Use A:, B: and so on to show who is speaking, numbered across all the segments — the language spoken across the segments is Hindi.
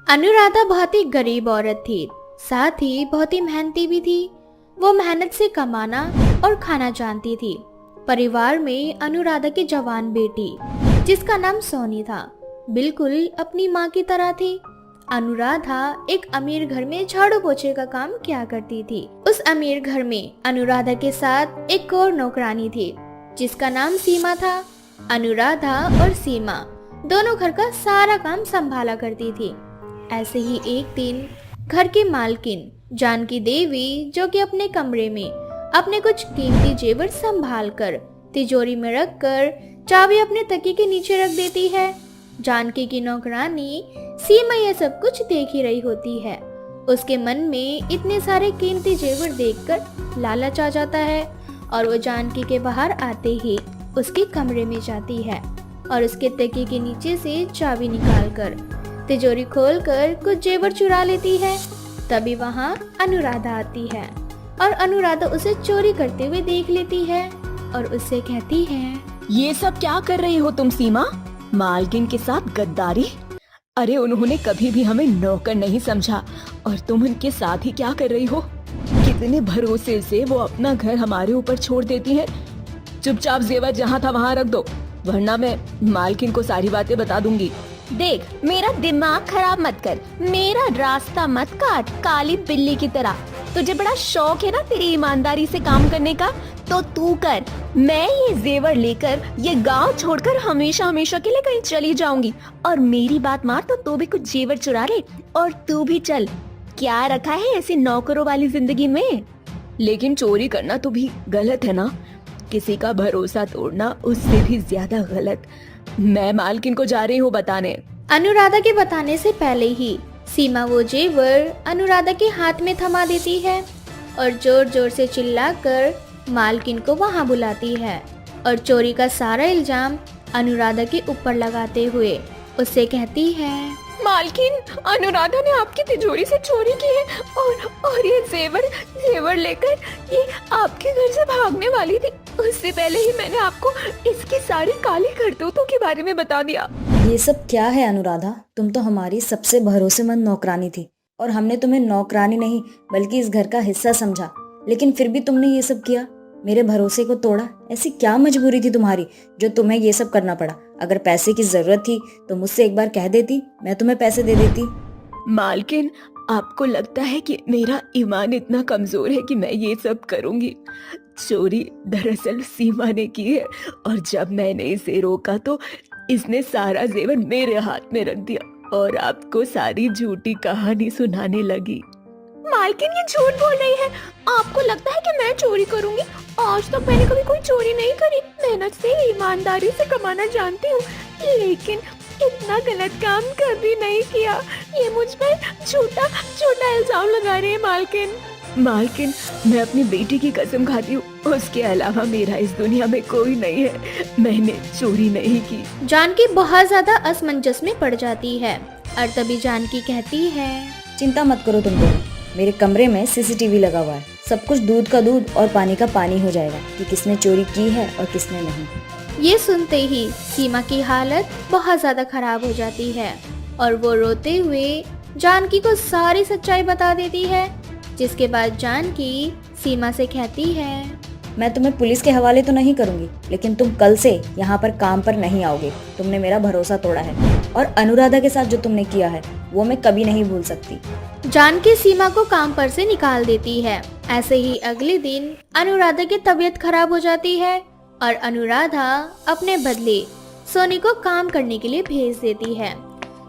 A: अनुराधा बहुत ही गरीब औरत थी, साथ ही बहुत ही मेहनती भी थी। वो मेहनत से कमाना और खाना जानती थी। परिवार में अनुराधा की जवान बेटी, जिसका नाम सोनी था, बिल्कुल अपनी माँ की तरह थी। अनुराधा एक अमीर घर में झाड़ू पोछे का काम किया करती थी। उस अमीर घर में अनुराधा के साथ एक और नौकरानी थी, जिसका नाम सीमा था। अनुराधा और सीमा दोनों घर का सारा काम संभाला करती थी। ऐसे ही एक दिन घर की मालकिन जानकी देवी, जो कि अपने कमरे में अपने कुछ कीमती जेवर संभाल कर तिजोरी में रखकर चाबी अपने तकिए के नीचे रख देती है। जानकी की नौकरानी सीमा यह सब कुछ देख ही रही होती है। उसके मन में इतने सारे कीमती जेवर देखकर लालच आ जाता है और वो जानकी के बाहर आते ही उसके कमरे में जाती है और उसके तकिए के नीचे से चाबी निकालकर तिजोरी खोलकर कुछ जेवर चुरा लेती है। तभी वहाँ अनुराधा आती है और अनुराधा उसे चोरी करते हुए देख लेती है और उससे कहती है,
B: ये सब क्या कर रही हो तुम सीमा? मालकिन के साथ गद्दारी? अरे उन्होंने कभी भी हमें नौकर नहीं समझा और तुम उनके साथ ही क्या कर रही हो? कितने भरोसे से वो अपना घर हमारे ऊपर छोड़ देती है। चुपचाप जेवर जहाँ था वहाँ रख दो, वरना मैं मालकिन को सारी बातें बता दूंगी।
C: देख, मेरा दिमाग खराब मत कर, मेरा रास्ता मत काट काली बिल्ली की तरह। तुझे बड़ा शौक है ना तेरी ईमानदारी से काम करने का, तो तू कर। मैं ये जेवर लेकर ये गांव छोड़कर हमेशा हमेशा के लिए कहीं चली जाऊंगी। और मेरी बात मान तो तू भी कुछ जेवर चुरा ले और तू भी चल। क्या रखा है ऐसी नौकरों वाली जिंदगी में?
B: लेकिन चोरी करना तो भी गलत है ना, किसी का भरोसा तोड़ना उससे भी ज्यादा गलत। मैं मालकिन को जा रही हूँ बताने।
A: अनुराधा के बताने से पहले ही सीमा वो जेवर अनुराधा के हाथ में थमा देती है और जोर जोर से चिल्लाकर मालकिन को वहां बुलाती है और चोरी का सारा इल्जाम अनुराधा के ऊपर लगाते हुए उससे कहती है,
B: मालकिन, अनुराधा ने आपकी तिजोरी से चोरी की है और ये जेवर लेकर ये आपके घर से भागने वाली थी। उससे पहले ही मैंने आपको इसकी सारी काली करतूतों के बारे में बता दिया।
D: ये सब क्या है अनुराधा? तुम तो हमारी सबसे भरोसेमंद नौकरानी थी और हमने तुम्हें नौकरानी नहीं बल्कि इस घर का हिस्सा समझा, लेकिन फिर भी तुमने ये सब किया, मेरे भरोसे को तोड़ा। ऐसी क्या मजबूरी थी तुम्हारी जो तुम्हें ये सब करना पड़ा? अगर पैसे की जरूरत थी तो मुझसे एक बार कह देती, मैं तुम्हें पैसे दे देती।
B: मालकिन, आपको लगता है कि मेरा ईमान इतना कमजोर है कि मैं ये सब करूंगी? चोरी दरअसल सीमा ने की है और जब मैंने इसे रोका तो इसने सारा जेवर मेरे हाथ में रख दिया और आपको सारी झूठी कहानी सुनाने लगी।
C: मालकिन ये झूठ बोल रही है। आपको लगता है कि मैं चोरी करूंगी? आज तक मैंने कभी कोई चोरी नहीं करी। मेहनत से ईमानदारी से कमाना जानती हूँ, लेकिन इतना गलत काम कभी नहीं किया। ये मुझ पर झूठा झूठा इल्जाम लगा रहे हैं मालकिन।
B: मालकिन, मैं अपनी बेटी की कसम खाती हूँ, उसके अलावा मेरा इस दुनिया में कोई नहीं है। मैंने चोरी नहीं की।
A: जानकी बहुत ज्यादा असमंजस में पड़ जाती है और तभी जानकी कहती है,
D: चिंता मत करो तुम दोनों, मेरे कमरे में सीसीटीवी लगा हुआ है। सब कुछ दूध का दूध और पानी का पानी हो जाएगा कि किसने चोरी की है और किसने नहीं।
A: ये सुनते ही सीमा की हालत बहुत ज्यादा खराब हो जाती है और वो रोते हुए जानकी को सारी सच्चाई बता देती है। जिसके बाद जानकी सीमा से कहती है,
D: मैं तुम्हें पुलिस के हवाले तो नहीं करूंगी, लेकिन तुम कल से यहाँ पर काम पर नहीं आओगे। तुमने मेरा भरोसा तोड़ा है और अनुराधा के साथ जो तुमने किया है वो मैं कभी नहीं भूल सकती।
A: जानकी सीमा को काम पर से निकाल देती है। ऐसे ही अगले दिन अनुराधा की तबीयत खराब हो जाती है और अनुराधा अपने बदले सोनी को काम करने के लिए भेज देती है।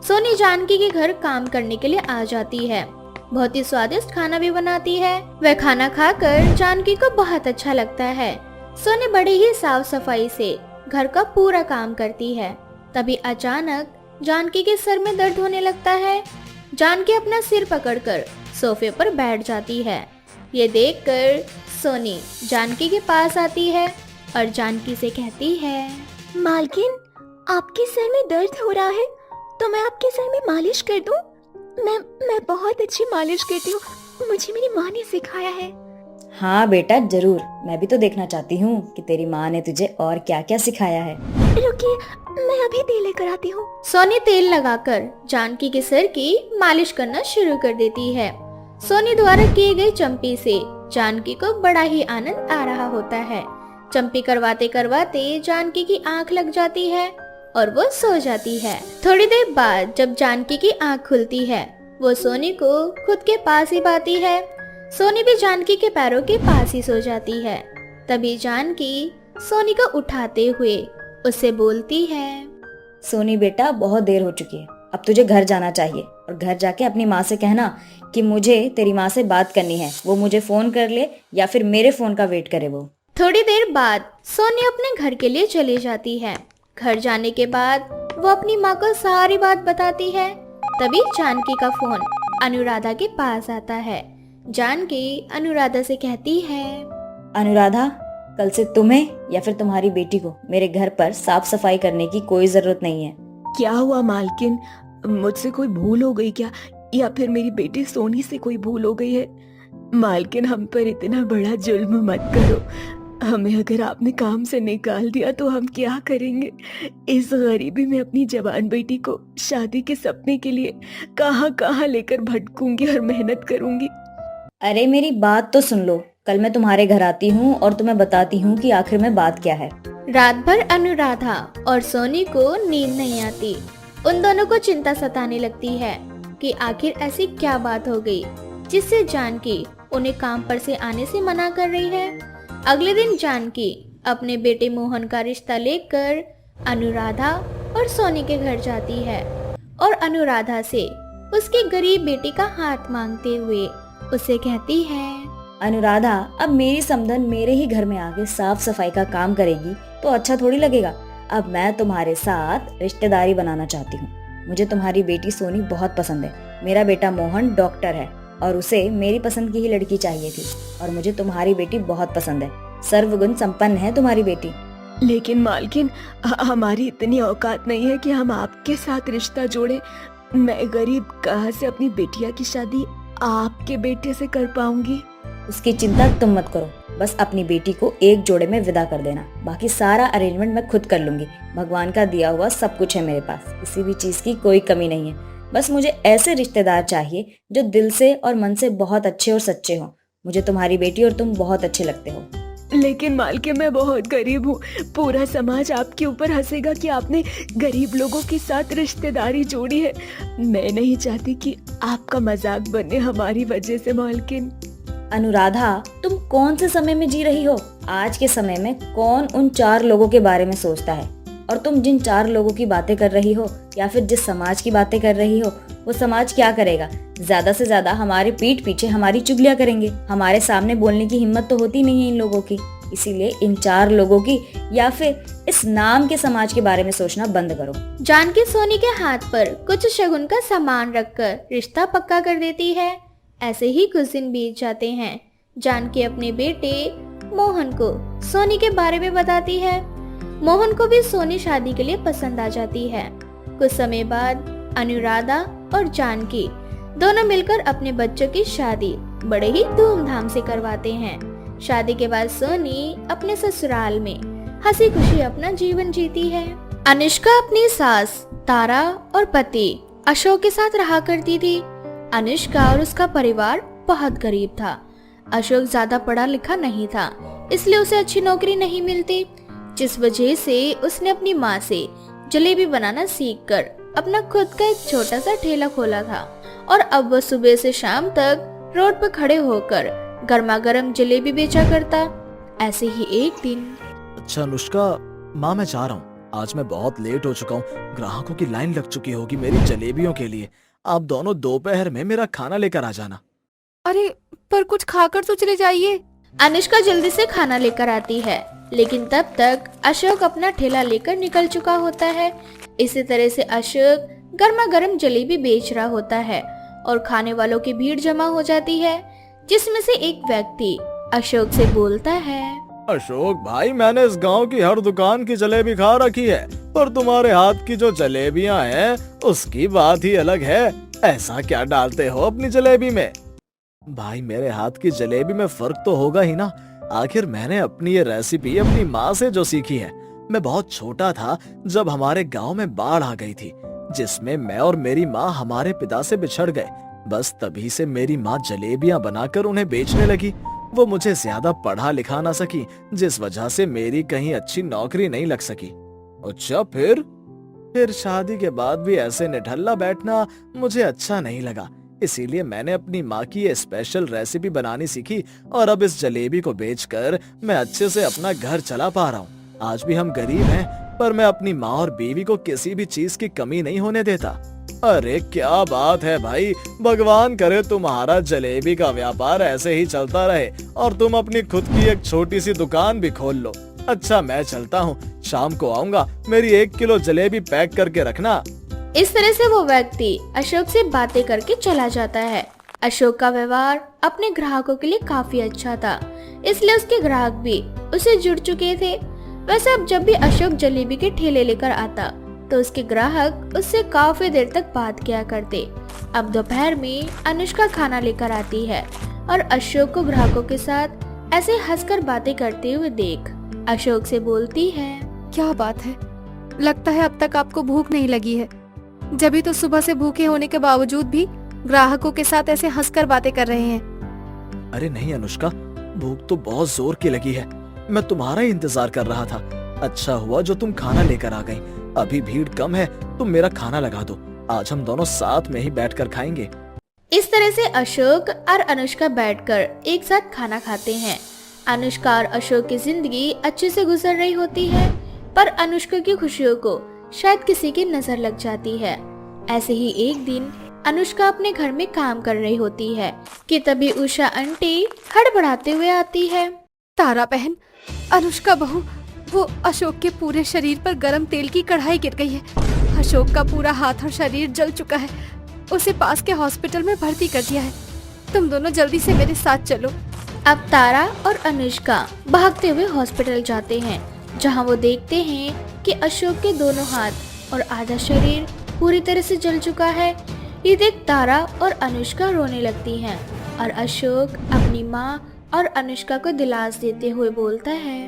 A: सोनी जानकी के घर काम करने के लिए आ जाती है। बहुत ही स्वादिष्ट खाना भी बनाती है। वह खाना खाकर जानकी को बहुत अच्छा लगता है। सोनी बड़े ही साफ सफाई से घर का पूरा काम करती है। तभी अचानक जानकी के सर में दर्द होने लगता है। जानकी अपना सिर पकड़कर सोफे पर बैठ जाती है। ये देखकर सोनी जानकी के पास आती है और जानकी से कहती है,
C: मालकिन, आपके सर में दर्द हो रहा है तो मैं आपके सर में मालिश कर दूं? मैं बहुत अच्छी मालिश करती हूँ, मुझे मेरी माँ ने सिखाया है।
D: हाँ बेटा जरूर, मैं भी तो देखना चाहती हूँ कि तेरी माँ ने तुझे और क्या क्या सिखाया है।
C: रुकिए, मैं अभी तेल लेकर आती हूँ।
A: सोनी तेल लगाकर जानकी के सिर की मालिश करना शुरू कर देती है। सोनी द्वारा किए गए चंपी से जानकी को बड़ा ही आनंद आ रहा होता है। चंपी करवाते करवाते जानकी की आंख लग जाती है और वो सो जाती है। थोड़ी देर बाद जब जानकी की आंख खुलती है, वो सोनी को खुद के पास ही पाती है। सोनी भी जानकी के पैरों के पास ही सो जाती है। तभी जानकी सोनी को उठाते हुए उससे बोलती है,
D: सोनी बेटा बहुत देर हो चुकी है, अब तुझे घर जाना चाहिए और घर जाके अपनी माँ से कहना कि मुझे तेरी माँ से बात करनी है, वो मुझे फोन कर ले या फिर मेरे फोन का वेट करे वो।
A: थोड़ी देर बाद सोनी अपने घर के लिए चली जाती है। घर जाने के बाद वो अपनी माँ को सारी बात बताती है। तभी जानकी का फोन अनुराधा के पास आता है। जानकी अनुराधा से कहती है,
D: अनुराधा, कल से तुम्हें या फिर तुम्हारी बेटी को मेरे घर पर साफ सफाई करने की कोई जरूरत नहीं है।
B: क्या हुआ मालकिन, मुझसे कोई भूल हो गई क्या, या फिर मेरी बेटी सोनी से कोई भूल हो गई है? मालकिन हम पर इतना बड़ा जुल्म मत करो, हमें अगर आपने काम से निकाल दिया तो हम क्या करेंगे? इस गरीबी में अपनी जवान बेटी को शादी के सपने के लिए कहाँ कहाँ लेकर भटकूंगी और मेहनत करूंगी।
D: अरे मेरी बात तो सुन लो, कल मैं तुम्हारे घर आती हूँ और तुम्हें बताती हूँ कि आखिर में बात क्या है।
A: रात भर अनुराधा और सोनी को नींद नहीं आती। उन दोनों को चिंता सताने लगती है कि आखिर ऐसी क्या बात हो गई जिससे जानकी उन्हें काम पर से आने से मना कर रही है। अगले दिन जानकी अपने बेटे मोहन का रिश्ता लेकर अनुराधा और सोनी के घर जाती है और अनुराधा से उसकी गरीब बेटी का हाथ मांगते हुए उसे कहती है,
D: अनुराधा, अब मेरी समधन मेरे ही घर में आके साफ सफाई का काम करेगी तो अच्छा थोड़ी लगेगा। अब मैं तुम्हारे साथ रिश्तेदारी बनाना चाहती हूँ। मुझे तुम्हारी बेटी सोनी बहुत पसंद है। मेरा बेटा मोहन डॉक्टर है और उसे मेरी पसंद की ही लड़की चाहिए थी और मुझे तुम्हारी बेटी बहुत पसंद है। सर्वगुण संपन्न है तुम्हारी बेटी।
B: लेकिन मालकिन, हमारी इतनी औकात नहीं है कि हम आपके साथ रिश्ता जोड़े। मैं गरीब कहाँ से अपनी बेटिया की शादी आपके बेटे से कर पाऊंगी?
D: उसकी चिंता तुम मत करो, बस अपनी बेटी को एक जोड़े में विदा कर देना। बाकी सारा अरेंजमेंट मैं खुद कर लूंगी। भगवान का दिया हुआ सब कुछ है मेरे पास, किसी भी चीज की कोई कमी नहीं है। बस मुझे ऐसे रिश्तेदार चाहिए जो दिल से और मन से बहुत अच्छे और सच्चे हो। मुझे तुम्हारी बेटी और तुम बहुत अच्छे लगते हो।
B: लेकिन मालकिन, मैं बहुत गरीब हूँ। पूरा समाज आपके ऊपर हंसेगा कि आपने गरीब लोगों के साथ रिश्तेदारी जोड़ी है। मैं नहीं चाहती कि आपका मजाक बने हमारी वजह से मालकिन।
D: अनुराधा, तुम कौन से समय में जी रही हो? आज के समय में कौन उन 4 लोगों के बारे में सोचता है? और तुम जिन 4 लोगों की बातें कर रही हो या फिर जिस समाज की बातें कर रही हो, वो समाज क्या करेगा? ज्यादा से ज्यादा हमारे पीठ पीछे हमारी चुगलियां करेंगे। हमारे सामने बोलने की हिम्मत तो होती नहीं है इन लोगों की। इसीलिए इन 4 लोगों की या फिर इस नाम के समाज के बारे में सोचना बंद करो।
A: जानकी सोनी के हाथ पर कुछ शगुन का सामान रखकर रिश्ता पक्का कर देती है। ऐसे ही कुछ दिन बीत जाते हैं। जानकी अपने बेटे मोहन को सोनी के बारे में बताती है। मोहन को भी सोनी शादी के लिए पसंद आ जाती है। कुछ समय बाद अनुराधा और जानकी दोनों मिलकर अपने बच्चों की शादी बड़े ही धूमधाम से करवाते हैं। शादी के बाद सोनी अपने ससुराल में हंसी खुशी अपना जीवन जीती है। अनुष्का अपनी सास तारा और पति अशोक के साथ रहा करती थी। अनुष्का और उसका परिवार बहुत गरीब था। अशोक ज्यादा पढ़ा लिखा नहीं था, इसलिए उसे अच्छी नौकरी नहीं मिलती, जिस वजह से उसने अपनी माँ से जलेबी बनाना सीखकर अपना खुद का एक छोटा सा ठेला खोला था और अब वह सुबह से शाम तक रोड पर खड़े होकर गर्मा गर्म जलेबी बेचा करता। ऐसे ही एक दिन,
E: अच्छा अनुष्का, माँ मैं जा रहा हूँ, आज मैं बहुत लेट हो चुका हूँ। ग्राहकों की लाइन लग चुकी होगी मेरी जलेबियों के लिए। आप दोनों दोपहर में मेरा खाना लेकर आ जाना।
C: अरे पर कुछ खाकर तो चले जाइए।
A: अनुष्का जल्दी से खाना लेकर आती है, लेकिन तब तक अशोक अपना ठेला लेकर निकल चुका होता है। इसी तरह से अशोक गर्मा गर्म जलेबी बेच रहा होता है और खाने वालों की भीड़ जमा हो जाती है, जिसमें से एक व्यक्ति अशोक से बोलता है,
E: अशोक भाई, मैंने इस गांव की हर दुकान की जलेबी खा रखी है, पर तुम्हारे हाथ की जो जलेबियां हैं उसकी बात ही अलग है। ऐसा क्या डालते हो अपनी जलेबी में? भाई मेरे हाथ की जलेबी में फर्क तो होगा ही ना। आखिर मैंने अपनी ये रेसिपी अपनी माँ से जो सीखी है। मैं बहुत छोटा था जब हमारे गांव में बाढ़ आ गई थी, जिसमें मैं और मेरी माँ हमारे पिता से बिछड़ गए। बस तभी से मेरी माँ जलेबियां बनाकर उन्हें बेचने लगी। वो मुझे ज्यादा पढ़ा लिखा ना सकी, जिस वजह से मेरी कहीं अच्छी नौकरी नहीं लग सकी। अच्छा, फिर शादी के बाद भी ऐसे निठल्ला बैठना मुझे अच्छा नहीं लगा। इसीलिए मैंने अपनी माँ की ये स्पेशल रेसिपी बनानी सीखी और अब इस जलेबी को बेचकर मैं अच्छे से अपना घर चला पा रहा हूँ। आज भी हम गरीब हैं, पर मैं अपनी माँ और बीवी को किसी भी चीज की कमी नहीं होने देता। अरे क्या बात है भाई, भगवान करे तुम्हारा जलेबी का व्यापार ऐसे ही चलता रहे और तुम अपनी खुद की एक छोटी सी दुकान भी खोल लो। अच्छा, मैं चलता हूँ, शाम को आऊंगा, मेरी 1 किलो जलेबी पैक करके रखना।
A: इस तरह से वो व्यक्ति अशोक से बातें करके चला जाता है। अशोक का व्यवहार अपने ग्राहकों के लिए काफी अच्छा था, इसलिए उसके ग्राहक भी उसे जुड़ चुके थे। वैसे अब जब भी अशोक जलेबी के ठेले लेकर आता तो उसके ग्राहक उससे काफी देर तक बात किया करते। अब दोपहर में अनुष्का खाना लेकर आती है और अशोक को ग्राहकों के साथ ऐसे हंसकर बातें करते हुए देख अशोक से बोलती है,
F: क्या बात है, लगता है अब तक आपको भूख नहीं लगी है। जब भी तो सुबह से भूखे होने के बावजूद भी ग्राहकों के साथ ऐसे हंसकर बातें कर रहे हैं।
E: अरे नहीं अनुष्का, भूख तो बहुत जोर की लगी है। मैं तुम्हारा ही इंतजार कर रहा था। अच्छा हुआ जो तुम खाना लेकर आ गई। अभी भीड़ कम है, तुम मेरा खाना लगा दो, आज हम दोनों साथ में ही बैठकर खाएंगे।
A: इस तरह से अशोक और अनुष्का बैठकर एक साथ खाना खाते हैं। अनुष्का और अशोक की जिंदगी अच्छे से गुजर रही होती है, पर अनुष्का की खुशियों को शायद किसी की नजर लग जाती है। ऐसे ही एक दिन अनुष्का अपने घर में काम कर रही होती है कि तभी उषा आंटी हड़बड़ाते हुए आती है।
F: तारा बहन, अनुष्का बहू, वो अशोक के पूरे शरीर पर गरम तेल की कढ़ाई गिर गई है। अशोक का पूरा हाथ और शरीर जल चुका है। उसे पास के हॉस्पिटल में भर्ती कर दिया है। तुम दोनों जल्दी से मेरे साथ चलो।
A: अब तारा और अनुष्का भागते हुए हॉस्पिटल जाते हैं, जहां वो देखते हैं कि अशोक के दोनों हाथ और आधा शरीर पूरी तरह से जल चुका है। ये देख तारा और अनुष्का रोने लगती हैं और अशोक अपनी माँ और अनुष्का को दिलासा देते हुए बोलता है,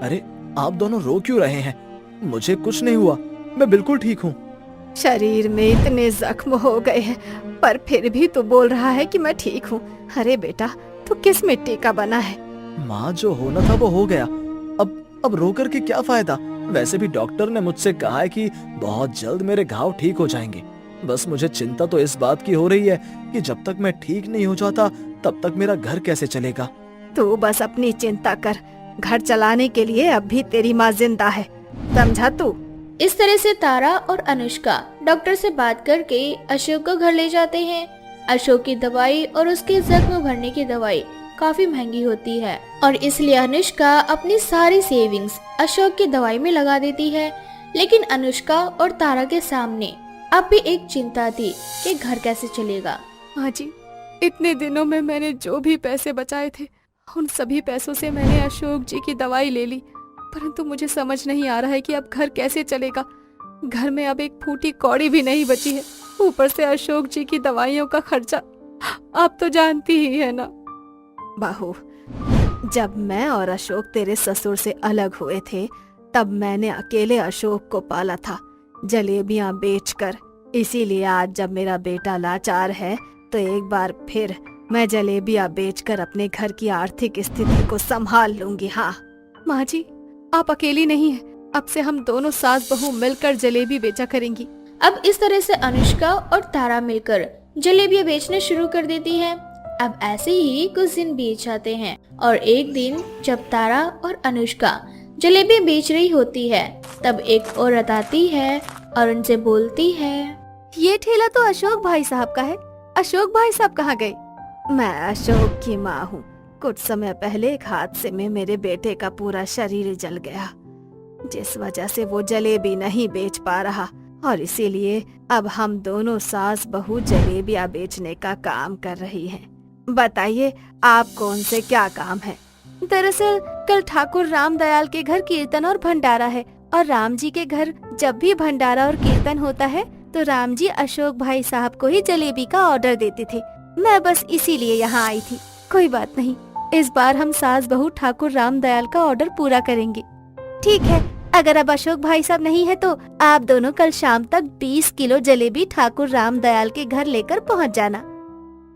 E: अरे आप दोनों रो क्यों रहे हैं? मुझे कुछ नहीं हुआ, मैं बिल्कुल ठीक हूँ।
F: शरीर में इतने जख्म हो गए हैं, पर फिर भी तू बोल रहा है कि मैं ठीक हूँ। अरे बेटा, तू किस मिट्टी का बना है?
E: माँ, जो होना था वो हो गया। अब रो कर के क्या फायदा? वैसे भी डॉक्टर ने मुझसे कहा है कि बहुत जल्द मेरे घाव ठीक हो जाएंगे। बस मुझे चिंता तो इस बात की हो रही है कि जब तक मैं ठीक नहीं हो जाता तब तक मेरा घर कैसे चलेगा।
F: तू बस अपनी चिंता कर, घर चलाने के लिए अब भी तेरी माँ जिंदा है, समझा तू?
A: इस तरह से तारा और अनुष्का डॉक्टर से बात करके अशोक को घर ले जाते हैं। अशोक की दवाई और उसके जख्म भरने की दवाई काफी महंगी होती है और इसलिए अनुष्का अपनी सारी सेविंग्स अशोक की दवाई में लगा देती है। लेकिन अनुष्का और तारा के सामने अब भी एक चिंता थी कि घर कैसे चलेगा।
F: माँ जी, इतने दिनों में मैंने जो भी पैसे बचाए थे उन सभी पैसों से मैंने अशोक जी की दवाई ले ली, परंतु मुझे समझ नहीं आ रहा है कि अब घर कैसे चलेगा। घर में अब एक फूटी कौड़ी भी नहीं बची है, ऊपर से अशोक जी की दवाइयों का खर्चा आप तो जानती ही है ना। बहू, जब मैं और अशोक तेरे ससुर से अलग हुए थे तब मैंने अकेले अशोक को पाला था, जलेबियां बेचकर। इसीलिए आज जब मेरा बेटा लाचार है तो एक बार फिर मैं जलेबियां बेचकर अपने घर की आर्थिक स्थिति को संभाल लूंगी। हाँ माँ जी, आप अकेली नहीं हैं, अब से हम दोनों सास बहू मिलकर जलेबी बेचा करेंगी।
A: अब इस तरह से अनुष्का और तारा मिलकर जलेबियां बेचना शुरू कर देती है। अब ऐसे ही कुछ दिन बीत जाते हैं और एक दिन जब तारा और अनुष्का जलेबी बेच रही होती है तब एक औरत आती है और उनसे बोलती है,
F: ये ठेला तो अशोक भाई साहब का है। अशोक भाई साहब कहाँ गए? मैं अशोक की माँ हूँ। कुछ समय पहले एक हादसे में मेरे बेटे का पूरा शरीर जल गया, जिस वजह से वो जलेबी नहीं बेच पा रहा और इसीलिए अब हम दोनों सास बहू जलेबियां बेचने का काम कर रही हैं। बताइए आपको उनसे क्या काम है? दरअसल कल ठाकुर राम दयाल के घर कीर्तन और भंडारा है और राम जी के घर जब भी भंडारा और कीर्तन होता है तो राम जी अशोक भाई साहब को ही जलेबी का ऑर्डर देते थे। मैं बस इसीलिए यहाँ आई थी। कोई बात नहीं, इस बार हम सास बहू ठाकुर रामदयाल का ऑर्डर पूरा करेंगे। ठीक है, अगर अब अशोक भाई साहब नहीं है तो आप दोनों कल शाम तक 20 किलो जलेबी ठाकुर रामदयाल के घर लेकर पहुँच जाना।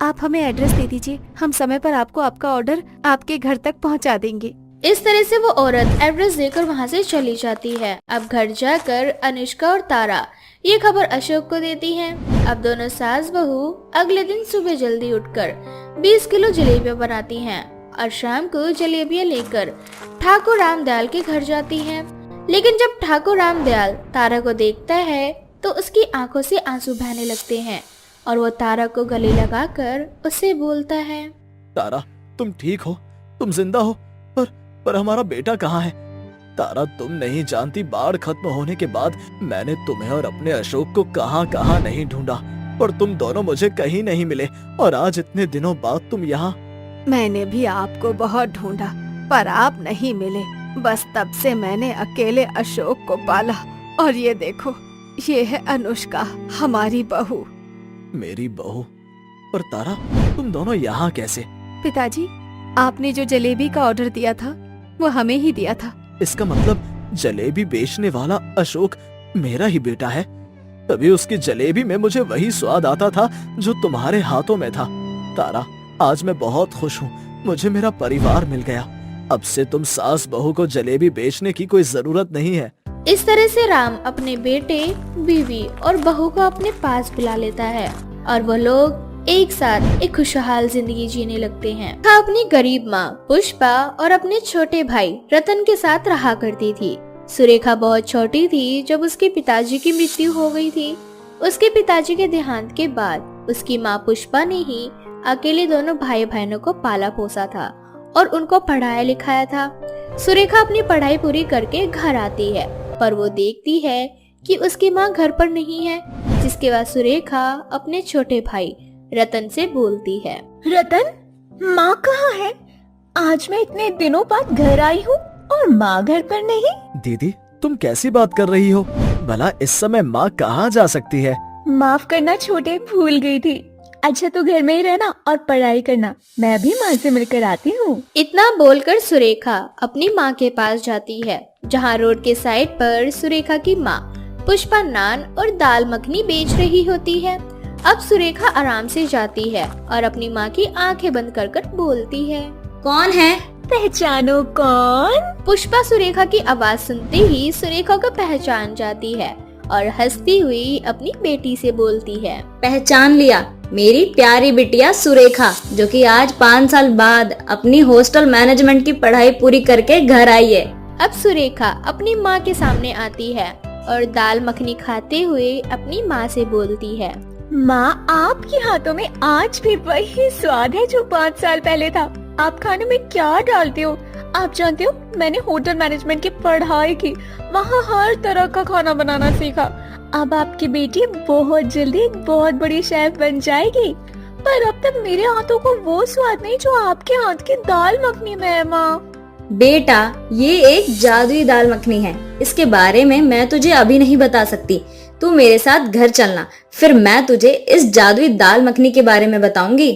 F: आप हमें एड्रेस दे दीजिए, हम समय पर आपको आपका ऑर्डर आपके घर तक पहुँचा देंगे।
A: इस तरह से वो औरत एड्रेस देकर वहाँ से चली जाती है। अब घर जाकर अनुष्का और तारा ये खबर अशोक को देती हैं। अब दोनों सास बहू अगले दिन सुबह जल्दी उठकर 20 किलो जलेबियां बनाती हैं और शाम को जलेबियां लेकर ठाकुर रामदयाल के घर जाती हैं। लेकिन जब ठाकुर रामदयाल तारा को देखता है तो उसकी आंखों से आंसू बहने लगते हैं और वो तारा को गले लगाकर उससे बोलता है,
E: तारा, तुम ठीक हो? तुम जिंदा हो? पर हमारा बेटा कहाँ है? तारा, तुम नहीं जानती, बाढ़ खत्म होने के बाद मैंने तुम्हें और अपने अशोक को कहाँ नहीं ढूंढा, पर तुम दोनों मुझे कहीं नहीं मिले और आज इतने दिनों बाद तुम यहाँ।
F: मैंने भी आपको बहुत ढूंढा पर आप नहीं मिले। बस तब से मैंने अकेले अशोक को पाला और ये देखो, ये है अनुष्का, हमारी बहू।
E: मेरी बहू? पर तारा, तुम दोनों यहाँ कैसे?
F: पिताजी, आपने जो जलेबी का ऑर्डर दिया था वो हमें ही दिया था।
E: इसका मतलब जलेबी बेचने वाला अशोक मेरा ही बेटा है। तभी उसकी जलेबी में मुझे वही स्वाद आता था जो तुम्हारे हाथों में था। तारा, आज मैं बहुत खुश हूँ, मुझे मेरा परिवार मिल गया। अब से तुम सास बहू को जलेबी बेचने की कोई जरूरत नहीं है।
A: इस तरह से राम अपने बेटे, बीवी और बहू को अपने पास बुला लेता है और वो लोग एक साथ एक खुशहाल जिंदगी जीने लगते हैं। वह अपनी गरीब माँ पुष्पा और अपने छोटे भाई रतन के साथ रहा करती थी। सुरेखा बहुत छोटी थी जब उसके पिताजी की मृत्यु हो गई थी। उसके पिताजी के देहांत के बाद उसकी माँ पुष्पा ने ही अकेले दोनों भाई बहनों को पाला पोसा था और उनको पढ़ाया लिखाया था। सुरेखा अपनी पढ़ाई पूरी करके घर आती है पर वो देखती है कि उसकी माँ घर पर नहीं है, जिसके बाद सुरेखा अपने छोटे भाई रतन से बोलती है,
B: रतन, माँ कहाँ है? आज मैं इतने दिनों बाद घर आई हूँ और माँ घर पर नहीं।
E: दीदी, तुम कैसी बात कर रही हो? भला इस समय माँ कहाँ जा सकती है?
B: माफ करना छोटे, भूल गई थी। अच्छा, तू घर में ही रहना और पढ़ाई करना, मैं भी माँ से मिलकर आती हूँ।
A: इतना बोलकर सुरेखा अपनी माँ के पास जाती है, जहाँ रोड के साइड पर सुरेखा की माँ पुष्पा नान और दाल मखनी बेच रही होती है। अब सुरेखा आराम से जाती है और अपनी माँ की आंखें बंद कर बोलती है,
D: कौन है?
B: पहचानो कौन?
A: पुष्पा सुरेखा की आवाज सुनते ही सुरेखा को पहचान जाती है और हंसती हुई अपनी बेटी से बोलती है,
D: पहचान लिया, मेरी प्यारी बिटिया सुरेखा, जो कि आज 5 साल बाद अपनी हॉस्टल मैनेजमेंट की पढ़ाई पूरी करके घर आई है।
A: अब सुरेखा अपनी माँ के सामने आती है और दाल मखनी खाते हुए अपनी माँ से बोलती है,
B: माँ, आपके हाथों में आज भी वही स्वाद है जो 5 साल पहले था। आप खाने में क्या डालते हो? आप जानते हो, मैंने होटल मैनेजमेंट की पढ़ाई की, वहाँ हर तरह का खाना बनाना सीखा। अब आपकी बेटी बहुत जल्दी एक बहुत बड़ी शेफ बन जाएगी, पर अब तक मेरे हाथों को वो स्वाद नहीं जो आपके हाथ की दाल मखनी में है। माँ,
D: बेटा, ये एक जादुई दाल मखनी है, इसके बारे में मैं तुझे अभी नहीं बता सकती। तू मेरे साथ घर चलना, फिर मैं तुझे इस जादुई दाल मखनी के बारे में बताऊंगी।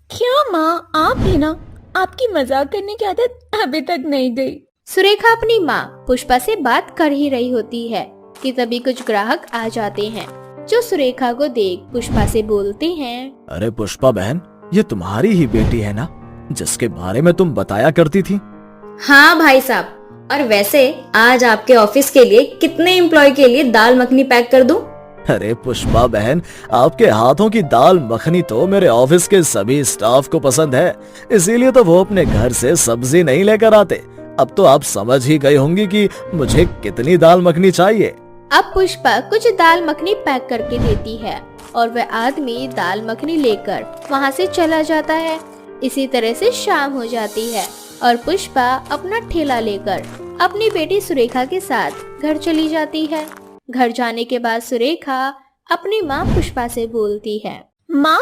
B: क्या माँ, आप ही ना, आपकी मजाक करने की आदत अभी तक नहीं गई।
A: सुरेखा अपनी माँ पुष्पा से बात कर ही रही होती है कि तभी कुछ ग्राहक आ जाते हैं, जो सुरेखा को देख पुष्पा से बोलते हैं,
E: अरे पुष्पा बहन, ये तुम्हारी ही बेटी है ना, जिसके बारे में तुम बताया करती थी?
D: हाँ भाई साहब, और वैसे आज आपके ऑफिस के लिए कितने एम्प्लॉय के लिए दाल मखनी पैक कर दूं?
E: अरे पुष्पा बहन, आपके हाथों की दाल मखनी तो मेरे ऑफिस के सभी स्टाफ को पसंद है, इसीलिए तो वो अपने घर से सब्जी नहीं लेकर आते। अब तो आप समझ ही गई होंगी कि मुझे कितनी दाल मखनी चाहिए।
A: अब पुष्पा कुछ दाल मखनी पैक करके देती है और वह आदमी दाल मखनी लेकर वहाँ से चला जाता है। इसी तरह से शाम हो जाती है और पुष्पा अपना ठेला लेकर अपनी बेटी सुरेखा के साथ घर चली जाती है। घर जाने के बाद सुरेखा अपनी माँ पुष्पा से बोलती है,
B: माँ,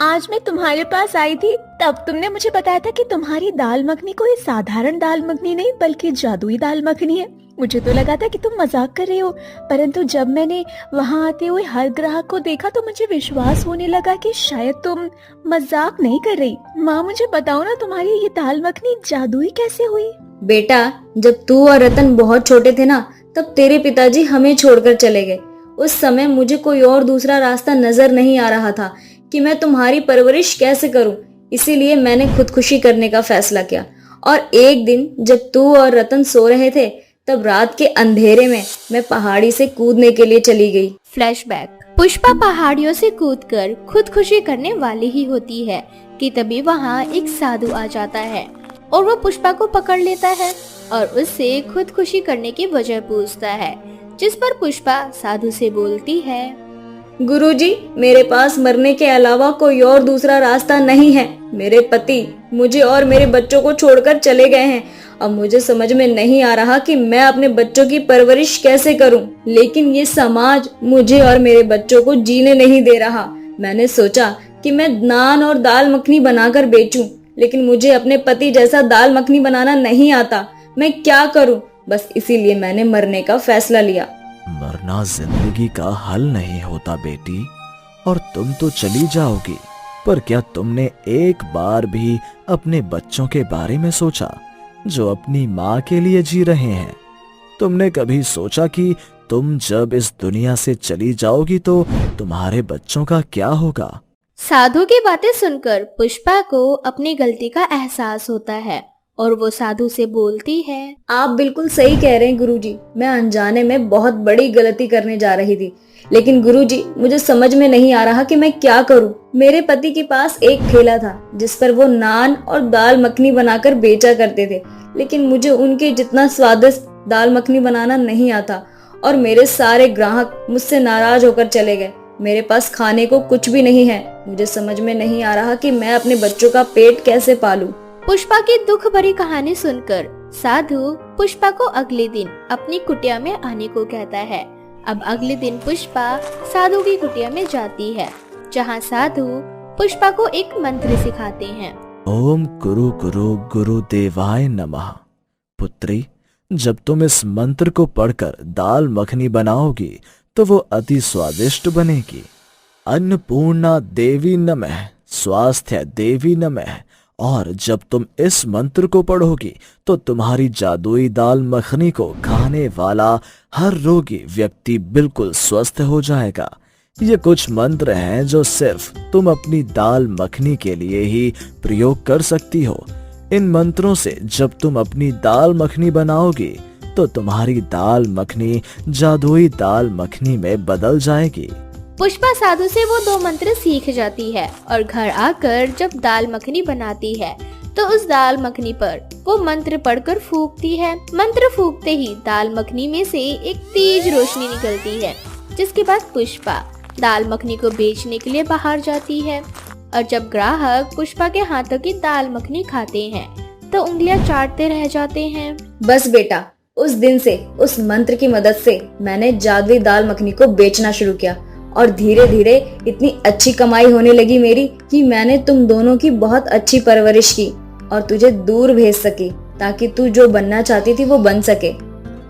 B: आज मैं तुम्हारे पास आई थी, तब तुमने मुझे बताया था कि तुम्हारी दाल मखनी कोई साधारण दाल मखनी नहीं बल्कि जादुई दाल मखनी है। मुझे तो लगा था कि तुम मजाक कर रहे हो, परंतु जब मैंने वहाँ आते हुए हर ग्राहक को देखा तो मुझे विश्वास होने लगा कि शायद तुम मजाक नहीं कर रही। माँ मुझे बताओ ना, तुम्हारी ये दाल मखनी जादुई कैसे हुई?
D: बेटा, जब तू और रतन बहुत छोटे थे ना, तब तेरे पिताजी हमें छोड़कर चले गए। उस समय मुझे कोई और दूसरा रास्ता नजर नहीं आ रहा था कि मैं तुम्हारी परवरिश कैसे करूं। इसीलिए मैंने खुदकुशी करने का फैसला किया। और एक दिन जब तू और रतन सो रहे थे, तब रात के अंधेरे में मैं पहाड़ी से कूदने के लिए चली गई।
A: फ्लैशबैक। पुष्पा पहाड़ियों से कूदकर खुदकुशी करने वाली ही होती है कि तभी वहाँ एक साधु आ जाता है और वो पुष्पा को पकड़ लेता है और उससे खुदकुशी करने की वजह पूछता है, जिस पर पुष्पा साधु से बोलती है,
D: गुरुजी, मेरे पास मरने के अलावा कोई और दूसरा रास्ता नहीं है। मेरे पति मुझे और मेरे बच्चों को छोड़कर चले गए हैं। अब मुझे समझ में नहीं आ रहा कि मैं अपने बच्चों की परवरिश कैसे करूं। लेकिन ये समाज मुझे और मेरे बच्चों को जीने नहीं दे रहा। मैंने सोचा कि मैं नान और दाल मखनी बनाकर बेचूं, लेकिन मुझे अपने पति जैसा दाल मखनी बनाना नहीं आता। मैं क्या करूं? बस इसीलिए मैंने मरने का फैसला लिया।
E: मरना जिंदगी का हल नहीं होता बेटी, और तुम तो चली जाओगी, पर क्या तुमने एक बार भी अपने बच्चों के बारे में सोचा जो अपनी माँ के लिए जी रहे हैं? तुमने कभी सोचा कि तुम जब इस दुनिया से चली जाओगी तो तुम्हारे बच्चों का क्या होगा?
A: साधु की बातें सुनकर पुष्पा को अपनी गलती का एहसास होता है और वो साधु से बोलती है,
D: आप बिल्कुल सही कह रहे हैं गुरुजी। मैं अनजाने में बहुत बड़ी गलती करने जा रही थी। लेकिन गुरुजी, मुझे समझ में नहीं आ रहा कि मैं क्या करूं। मेरे पति के पास एक ठेला था जिस पर वो नान और दाल मखनी बनाकर बेचा करते थे, लेकिन मुझे उनके जितना स्वादिष्ट दाल मखनी बनाना नहीं आता और मेरे सारे ग्राहक मुझसे नाराज होकर चले गए। मेरे पास खाने को कुछ भी नहीं है। मुझे समझ में नहीं आ रहा कि मैं अपने बच्चों का पेट कैसे पालूं।
A: पुष्पा की दुख भरी कहानी सुनकर साधु पुष्पा को अगले दिन अपनी कुटिया में आने को कहता है। अब अगले दिन पुष्पा साधु की कुटिया में जाती है, जहाँ साधु पुष्पा को एक मंत्र सिखाते हैं।
E: ओम गुरु गुरु गुरुदेवाय नमः। पुत्री, जब तुम इस मंत्र को पढ़कर दाल मखनी बनाओगी तो वो अति स्वादिष्ट बनेगी। अन्नपूर्णा देवी नमः, स्वास्थ्य देवी नमः। और जब तुम इस मंत्र को पढ़ोगी तो तुम्हारी जादुई दाल मखनी को खाने वाला हर रोगी व्यक्ति बिल्कुल स्वस्थ हो जाएगा। ये कुछ मंत्र हैं जो सिर्फ तुम अपनी दाल मखनी के लिए ही प्रयोग कर सकती हो। इन मंत्रों से जब तुम अपनी दाल मखनी बनाओगी तो तुम्हारी दाल मखनी जादुई दाल मखनी में बदल जाएगी।
A: पुष्पा साधु से वो 2 मंत्र सीख जाती है और घर आकर जब दाल मखनी बनाती है तो उस दाल मखनी पर वो मंत्र पढ़कर फूंकती है। मंत्र फूंकते ही दाल मखनी में से एक तेज रोशनी निकलती है, जिसके बाद पुष्पा दाल मखनी को बेचने के लिए बाहर जाती है। और जब ग्राहक पुष्पा के हाथों की दाल मखनी खाते हैं तो उंगलियां चाटते रह जाते हैं।
D: बस बेटा, उस दिन से उस मंत्र की मदद से मैंने जादुई दाल मखनी को बेचना शुरू किया और धीरे धीरे इतनी अच्छी कमाई होने लगी मेरी कि मैंने तुम दोनों की बहुत अच्छी परवरिश की और तुझे दूर भेज सकी ताकि तू जो बनना चाहती थी वो बन सके।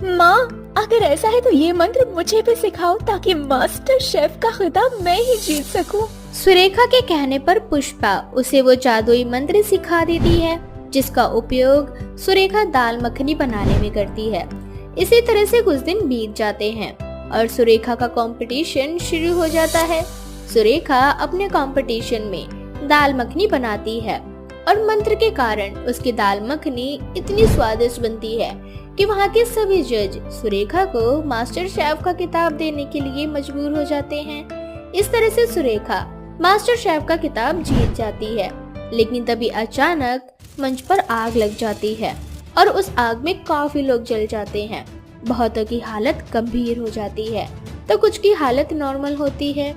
B: माँ, अगर ऐसा है तो ये मंत्र मुझे भी सिखाओ ताकि मास्टर शेफ का खिताब मैं ही जीत सकूं।
A: सुरेखा के कहने पर पुष्पा उसे वो जादुई मंत्र सिखा देती है, जिसका उपयोग सुरेखा दाल मखनी बनाने में करती है। इसी तरह से कुछ दिन बीत जाते हैं और सुरेखा का कंपटीशन शुरू हो जाता है। सुरेखा अपने कंपटीशन में दाल मखनी बनाती है और मंत्र के कारण उसकी दाल मखनी इतनी स्वादिष्ट बनती है कि वहाँ के सभी जज सुरेखा को मास्टर शेफ का खिताब देने के लिए मजबूर हो जाते हैं। इस तरह से सुरेखा मास्टर शेफ का खिताब जीत जाती है। लेकिन तभी अचानक मंच पर आग लग जाती है और उस आग में काफी लोग जल जाते हैं। बहुतों की हालत गंभीर हो जाती है तो कुछ की हालत नॉर्मल होती है।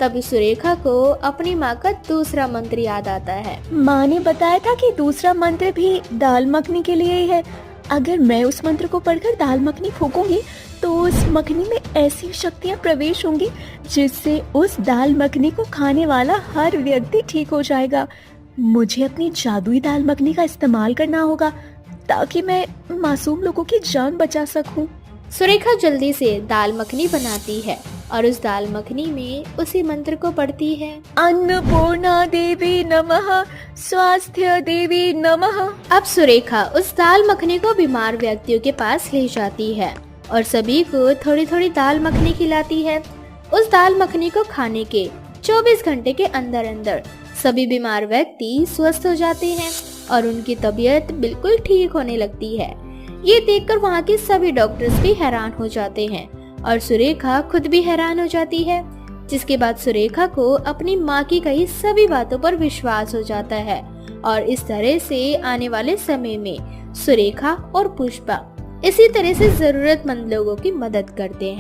A: तभी सुरेखा को अपनी माँ का दूसरा मंत्र याद आता है।
B: माँ ने बताया था कि दूसरा मंत्र भी दाल मखनी के लिए ही है। अगर मैं उस मंत्र को पढ़कर दाल मखनी फूकूंगी तो उस मखनी में ऐसी शक्तियाँ प्रवेश होंगी जिससे उस दाल मखनी को खाने वाला हर व्यक्ति ठीक हो जाएगा। मुझे अपनी जादुई दाल मखनी का इस्तेमाल करना होगा, ताकि मैं मासूम लोगों की जान बचा सकूं।
A: सुरेखा जल्दी से दाल मखनी बनाती है और उस दाल मखनी में उसी मंत्र को पढ़ती है।
B: अन्नपूर्णा देवी नमः, स्वास्थ्य देवी नमः।
A: अब सुरेखा उस दाल मखनी को बीमार व्यक्तियों के पास ले जाती है और सभी को थोड़ी थोड़ी दाल मखनी खिलाती है। उस दाल मखनी को खाने के 24 घंटे के अंदर अंदर सभी बीमार व्यक्ति स्वस्थ हो जाते हैं और उनकी तबीयत बिल्कुल ठीक होने लगती है। ये देखकर वहाँ के सभी डॉक्टर्स भी हैरान हो जाते हैं और सुरेखा खुद भी हैरान हो जाती है, जिसके बाद सुरेखा को अपनी माँ की कही सभी बातों पर विश्वास हो जाता है और इस तरह से आने वाले समय में सुरेखा और पुष्पा इसी तरह से जरूरतमंद लोगों की मदद करते हैं।